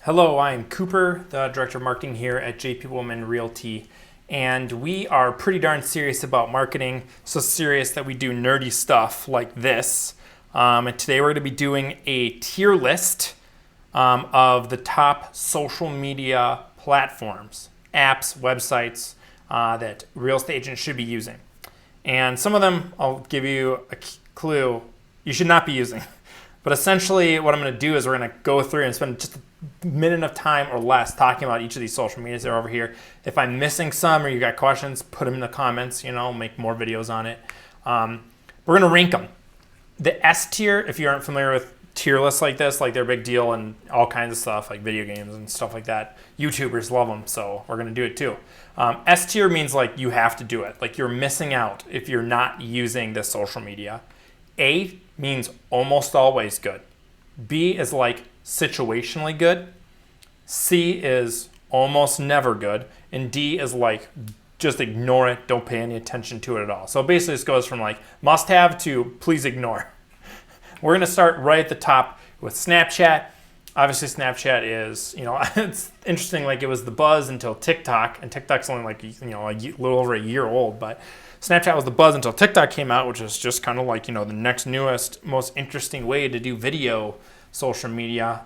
Hello, I'm Cooper, the Director of Marketing here at JP Woman Realty, and we are pretty darn serious about marketing, so serious that we do nerdy stuff like this. And today we're going to be doing a tier list of the top social media platforms, apps, websites that real estate agents should be using. And some of them, I'll give you a clue, you should not be using. But essentially what I'm going to do is we're going to go through and spend just a minute of time or less talking about each of these social medias that are over here. If I'm missing some or you got questions, put them in the comments, make more videos on it. We're going to rank them. The S tier, if you aren't familiar with tier lists like this, like they're a big deal and all kinds of stuff like video games and stuff like that. YouTubers love them, so we're going to do it too. S tier means like you have to do it. Like you're missing out if you're not using this social media. A means almost always good. B is like situationally good. C is almost never good. And D is like just ignore it, don't pay any attention to it at all. So basically this goes from like must have to please ignore. We're going to start right at the top with Snapchat. Obviously Snapchat is, it's interesting, like it was the buzz until TikTok, and TikTok's only like, a little over a year old, but Snapchat was the buzz until TikTok came out, which is just kind of like, the next newest, most interesting way to do video social media.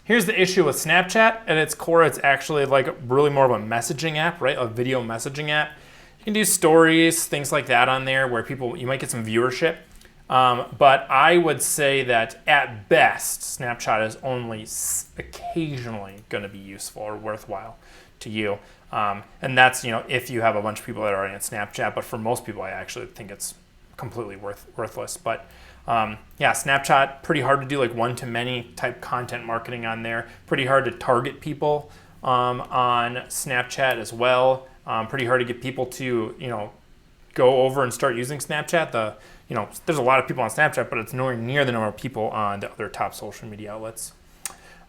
Here's the issue with Snapchat. At its core, it's actually like really more of a messaging app, right? A video messaging app. You can do stories, things like that on there where you might get some viewership. But I would say that at best, Snapchat is only occasionally going to be useful or worthwhile to you. And that's, if you have a bunch of people that are already on Snapchat, but for most people, I actually think it's completely worthless. But Snapchat, pretty hard to do like one-to-many type content marketing on there. Pretty hard to target people on Snapchat as well. Pretty hard to get people to, go over and start using Snapchat. There's a lot of people on Snapchat, but it's nowhere near the number of people on the other top social media outlets.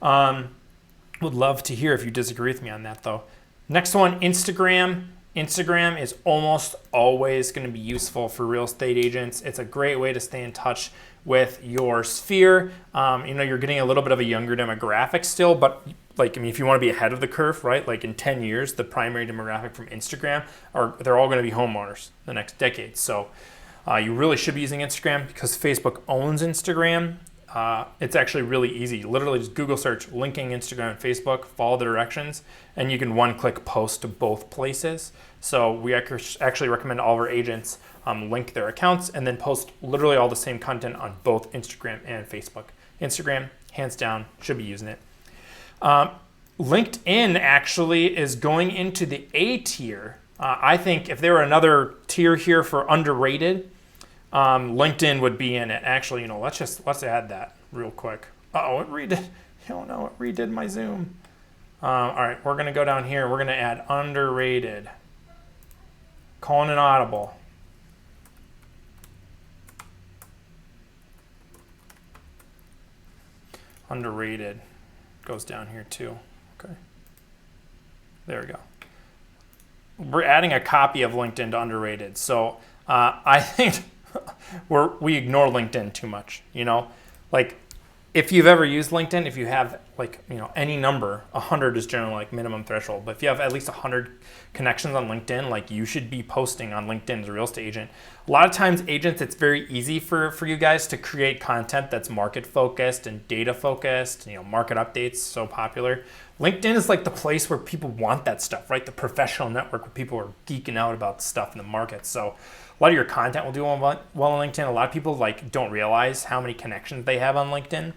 Would love to hear if you disagree with me on that, though. Next one, Instagram. Instagram is almost always going to be useful for real estate agents. It's a great way to stay in touch with your sphere. You're getting a little bit of a younger demographic still, but if you want to be ahead of the curve, right? Like in 10 years, the primary demographic from Instagram they're all going to be homeowners the next decade. So you really should be using Instagram because Facebook owns Instagram. It's actually really easy. Literally just Google search linking Instagram and Facebook, follow the directions, and you can one-click post to both places. So we actually recommend all of our agents link their accounts and then post literally all the same content on both Instagram and Facebook. Instagram, hands down, should be using it. LinkedIn actually is going into the A tier. I think if there were another tier here for underrated, LinkedIn would be in it. Actually, let's add that real quick. It redid. It redid my Zoom. All right, we're gonna go down here. We're gonna add underrated. Calling an audible. Underrated goes down here too. Okay. There we go. We're adding a copy of LinkedIn to underrated. So I think we ignore LinkedIn too much. Like if you've ever used LinkedIn, if you have any number, 100 is generally like minimum threshold. But if you have at least 100 connections on LinkedIn, like you should be posting on LinkedIn as a real estate agent. A lot of times agents, it's very easy for you guys to create content that's market focused and data focused, market updates, so popular. LinkedIn is like the place where people want that stuff, right? The professional network where people are geeking out about stuff in the market. So a lot of your content will do well on LinkedIn. A lot of people don't realize how many connections they have on LinkedIn.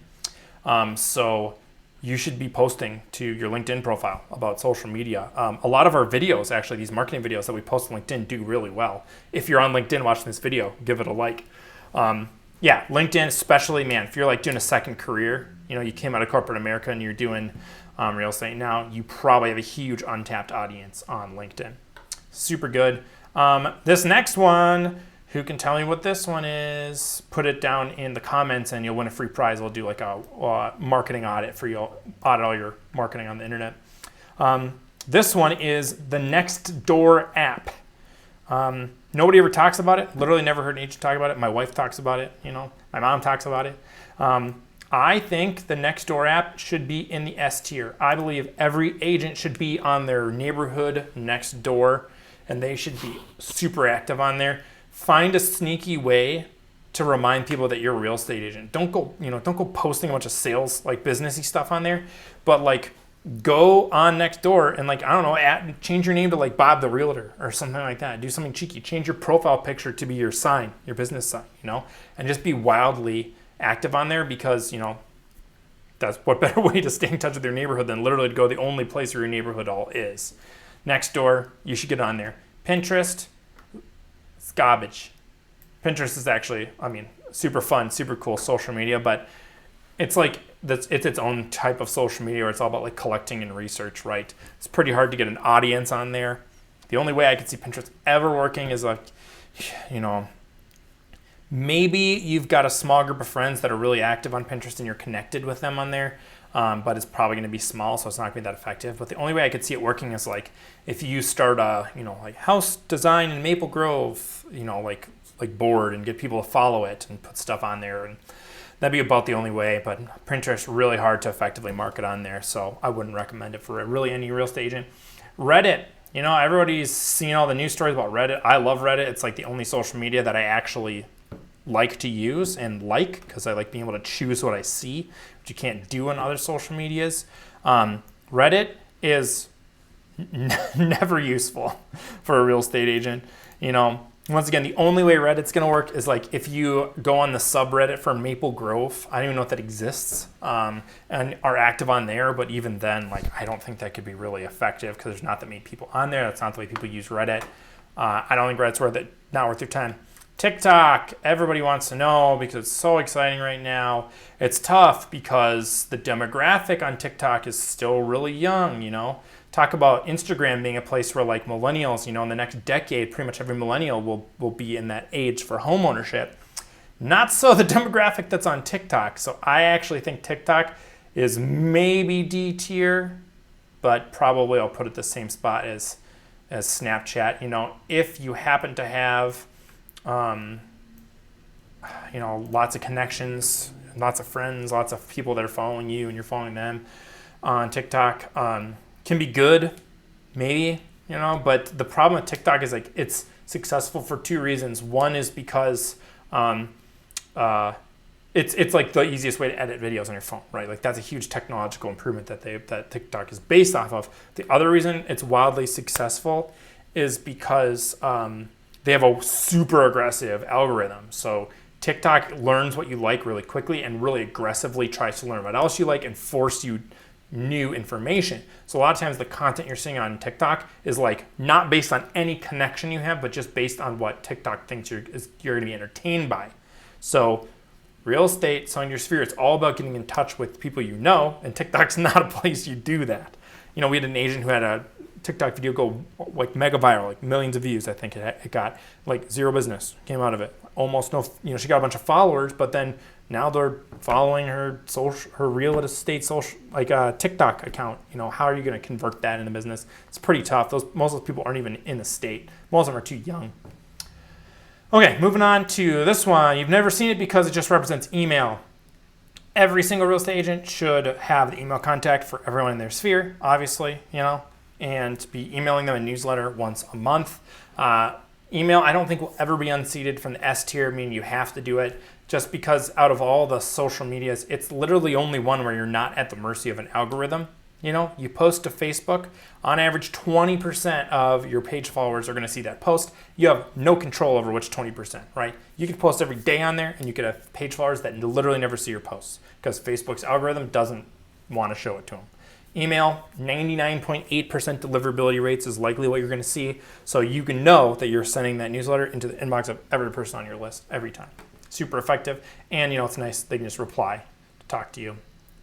So you should be posting to your LinkedIn profile about social media. A lot of our videos, actually, these marketing videos that we post on LinkedIn do really well. If you're on LinkedIn watching this video, give it a like. LinkedIn especially, man, if you're doing a second career, you came out of corporate America and you're doing real estate now, you probably have a huge untapped audience on LinkedIn. Super good. This next one, who can tell me what this one is? Put it down in the comments and you'll win a free prize. We'll do like a marketing audit for you. Audit all your marketing on the internet. This one is the Nextdoor app. Nobody ever talks about it. Literally never heard an agent talk about it. My wife talks about it. My mom talks about it. I think the Nextdoor app should be in the S tier. I believe every agent should be on their neighborhood Nextdoor, and they should be super active on there. Find a sneaky way to remind people that you're a real estate agent. Don't go posting a bunch of sales, like businessy stuff on there, but like go on Nextdoor and like, I don't know, change your name to like Bob the Realtor or something like that. Do something cheeky. Change your profile picture to be your sign, your business sign, and just be wildly active on there, because that's what better way to stay in touch with your neighborhood than literally to go the only place where your neighborhood all is. Nextdoor, you should get on there. Pinterest, it's garbage. Pinterest is actually, super fun, super cool social media, but it's like it's its own type of social media where it's all about like collecting and research, right? It's pretty hard to get an audience on there. The only way I could see Pinterest ever working is like, maybe you've got a small group of friends that are really active on Pinterest and you're connected with them on there, but it's probably going to be small, so it's not going to be that effective. But the only way I could see it working is like if you start a, like house design in Maple Grove, like board, and get people to follow it and put stuff on there, and that'd be about the only way. But Pinterest really hard to effectively market on there, so I wouldn't recommend it for really any real estate agent. Reddit. Everybody's seen all the news stories about Reddit. I love Reddit. It's like the only social media that I actually like to use and because I like being able to choose what I see, which you can't do on other social medias. Reddit is never useful for a real estate agent. Once again, the only way Reddit's going to work is like if you go on the subreddit for Maple Grove. I don't even know if that exists, and are active on there. But even then, like I don't think that could be really effective because there's not that many people on there. That's not the way people use Reddit. I don't think Reddit's not worth your time. TikTok, everybody wants to know because it's so exciting right now. It's tough because the demographic on TikTok is still really young, Talk about Instagram being a place where like millennials, in the next decade, pretty much every millennial will be in that age for home ownership. Not so the demographic that's on TikTok. So I actually think TikTok is maybe D tier, but probably I'll put it the same spot as Snapchat. If you happen to have lots of connections, lots of friends, lots of people that are following you and you're following them on TikTok, can be good, maybe, but the problem with TikTok is like it's successful for two reasons. One is because it's like the easiest way to edit videos on your phone, right? Like that's a huge technological improvement that TikTok is based off of. The other reason it's wildly successful is because they have a super aggressive algorithm. So TikTok learns what you like really quickly and really aggressively tries to learn what else you like and force you new information. So a lot of times the content you're seeing on TikTok is like not based on any connection you have, but just based on what TikTok thinks you're going to be entertained by. So real estate, selling your sphere, it's all about getting in touch with people and TikTok's not a place you do that. We had an agent who had a TikTok video go like mega viral, like millions of views. I think it got like zero business came out of it. Almost no, she got a bunch of followers, but then now they're following her real estate social TikTok account. How are you going to convert that into business? It's pretty tough. Most of those people aren't even in the state. Most of them are too young. Okay, moving on to this one. You've never seen it because it just represents email. Every single real estate agent should have the email contact for everyone in their sphere, obviously, and be emailing them a newsletter once a month. Email, I don't think will ever be unseated from the S tier, meaning you have to do it, just because out of all the social medias, it's literally only one where you're not at the mercy of an algorithm. You post to Facebook, on average 20% of your page followers are going to see that post. You have no control over which 20%, right? You could post every day on there and you could have page followers that literally never see your posts because Facebook's algorithm doesn't want to show it to them. Email, 99.8% deliverability rates is likely what you're going to see. So you can know that you're sending that newsletter into the inbox of every person on your list every time. Super effective. And, it's nice. They can just reply to talk to you.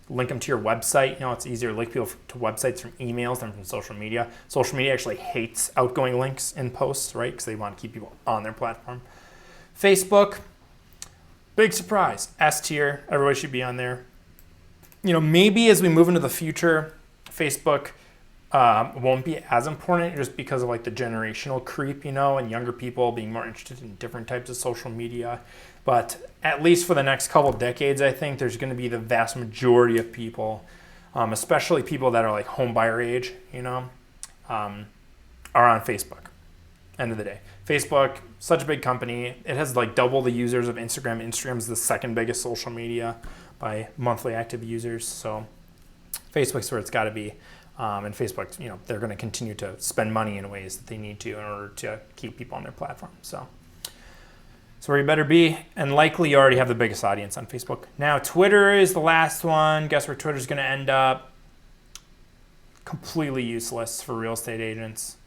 Link them to your website. It's easier to link people to websites from emails than from social media. Social media actually hates outgoing links in posts, right? Because they want to keep people on their platform. Facebook, big surprise. S tier. Everybody should be on there. Maybe as we move into the future, Facebook won't be as important just because of like the generational creep, and younger people being more interested in different types of social media. But at least for the next couple of decades, I think there's going to be the vast majority of people, especially people that are like home buyer age, are on Facebook. End of the day, Facebook, such a big company. It has like double the users of Instagram. Instagram's the second biggest social media by monthly active users. So Facebook's where it's got to be. And Facebook, they're going to continue to spend money in ways that they need to in order to keep people on their platform. So where you better be, and likely you already have the biggest audience on Facebook. Now, Twitter is the last one. Guess where Twitter's going to end up? Completely useless for real estate agents.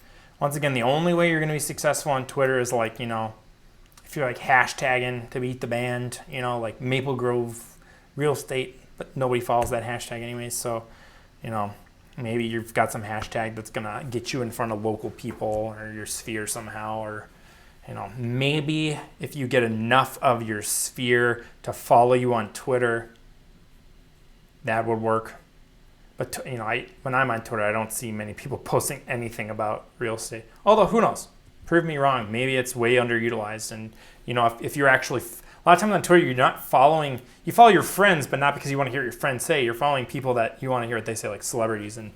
Once again, the only way you're going to be successful on Twitter is like, if you're like hashtagging to beat the band, like Maple Grove real estate, but nobody follows that hashtag anyways. So, maybe you've got some hashtag that's going to get you in front of local people or your sphere somehow. Or, maybe if you get enough of your sphere to follow you on Twitter, that would work. But, when I'm on Twitter, I don't see many people posting anything about real estate. Although, who knows? Prove me wrong. Maybe it's way underutilized. And, if you're actually, a lot of times on Twitter, you're not following, you follow your friends, but not because you want to hear what your friends say. You're following people that you want to hear what they say, like celebrities and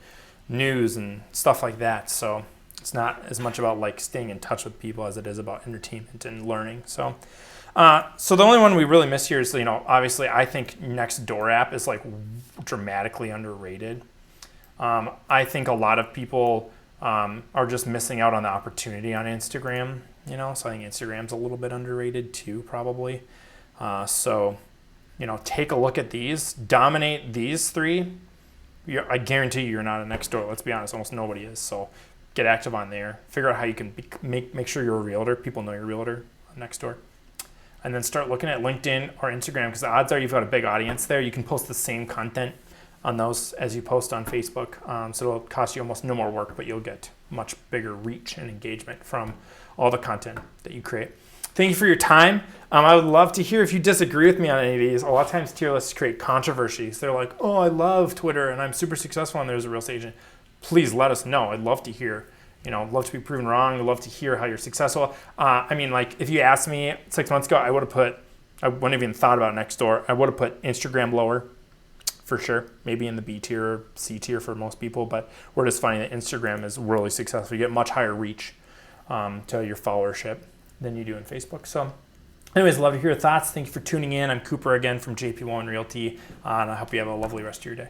news and stuff like that. So it's not as much about like staying in touch with people as it is about entertainment and learning. So the only one we really miss here is, obviously I think Nextdoor app is like dramatically underrated. I think a lot of people are just missing out on the opportunity on Instagram, so I think Instagram's a little bit underrated too, probably. Take a look at these, dominate these three. I guarantee you're not a Nextdoor. Let's be honest, almost nobody is. So get active on there. Figure out how you can make sure you're a realtor. People know you're a realtor on Nextdoor. And then start looking at LinkedIn or Instagram, because the odds are you've got a big audience there. You can post the same content on those as you post on Facebook. So it'll cost you almost no more work, but you'll get much bigger reach and engagement from all the content that you create. Thank you for your time. I would love to hear if you disagree with me on any of these. A lot of times tier lists create controversies. They're like, oh, I love Twitter and I'm super successful on there as a real estate agent. Please let us know. I'd love to hear. I'd love to be proven wrong. I'd love to hear how you're successful. If you asked me 6 months ago, I wouldn't have even thought about Nextdoor. I would have put Instagram lower for sure, maybe in the B tier or C tier for most people, but we're just finding that Instagram is really successful. You get much higher reach to your followership than you do in Facebook. So anyways, love to hear your thoughts. Thank you for tuning in. I'm Cooper again from JP Woman Realty, and I hope you have a lovely rest of your day.